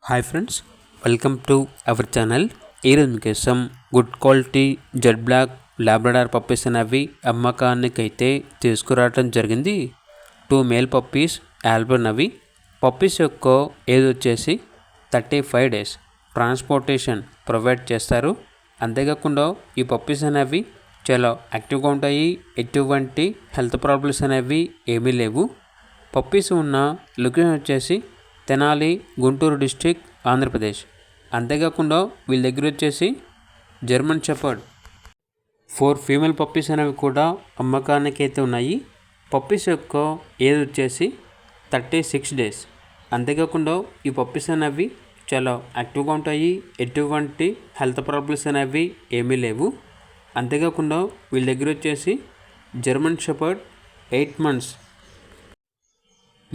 Hi friends, welcome to our channel. ఈరోజు మీకోసం good quality Z black Labrador puppies అనేవి అమ్మకానికైతే తీసుకురావడం జరిగింది. 2 మేల్ పప్పీస్ ఆల్బర్న్ అవి. పప్పీస్ యొక్క ఏజ్ వచ్చేసి 35 డేస్. ట్రాన్స్పోర్టేషన్ ప్రొవైడ్ చేస్తారు. అంతేకాకుండా ఈ పప్పీస్ అనేవి చాలా యాక్టివ్గా ఉంటాయి. ఎటువంటి హెల్త్ ప్రాబ్లమ్స్ అనేవి ఏమీ లేవు. పప్పీస్ ఉన్న లొకేషన్ వచ్చేసి తెనాలి, గుంటూరు డిస్టిక్, ఆంధ్రప్రదేశ్. అంతేకాకుండా వీళ్ళ దగ్గర వచ్చేసి జర్మన్ షెపర్డ్ 4 ఫీమేల్ పప్పీస్ అనేవి కూడా అమ్మకానికి అయితే ఉన్నాయి. పప్పీస్ యొక్క ఏజ్ వచ్చేసి 36 డేస్. అంతేకాకుండా ఈ పప్పీస్ అనేవి చాలా యాక్టివ్గా ఉంటాయి. ఎటువంటి హెల్త్ ప్రాబ్లమ్స్ అనేవి ఏమీ లేవు. అంతేకాకుండా వీళ్ళ దగ్గర వచ్చేసి German shepherd 8 months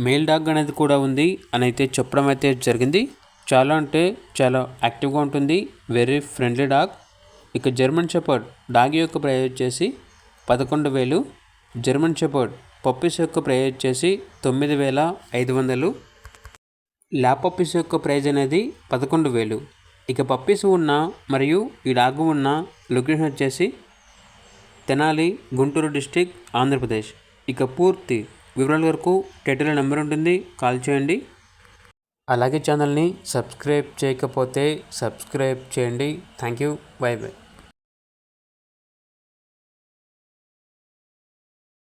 male dog అనేది కూడా ఉంది అని అయితే చెప్పడం అయితే జరిగింది. చాలా అంటే చాలా యాక్టివ్గా ఉంటుంది. Very friendly dog. ఇక జర్మన్ షెపర్డ్ డాగ్ యొక్క ప్రైస్ వచ్చేసి 11,000. జర్మన్ షెపర్డ్ పప్పీస్ యొక్క ప్రైస్ వచ్చేసి 9,500. ల్యాబ్ పప్పీస్ యొక్క ప్రైజ్ అనేది 11,000. ఇక పప్పీస్ ఉన్న మరియు ఈ డాగ్ ఉన్న లొకేషన్ వచ్చేసి తెనాలి, గుంటూరు డిస్టిక్, ఆంధ్రప్రదేశ్. ఇక పూర్తి వివరాల వరకు టైటిల్ నెంబర్ ఉంటుంది, కాల్ చేయండి. అలాగే ఛానల్ని సబ్స్క్రైబ్ చేయకపోతే సబ్స్క్రైబ్ చేయండి. Thank you. By by.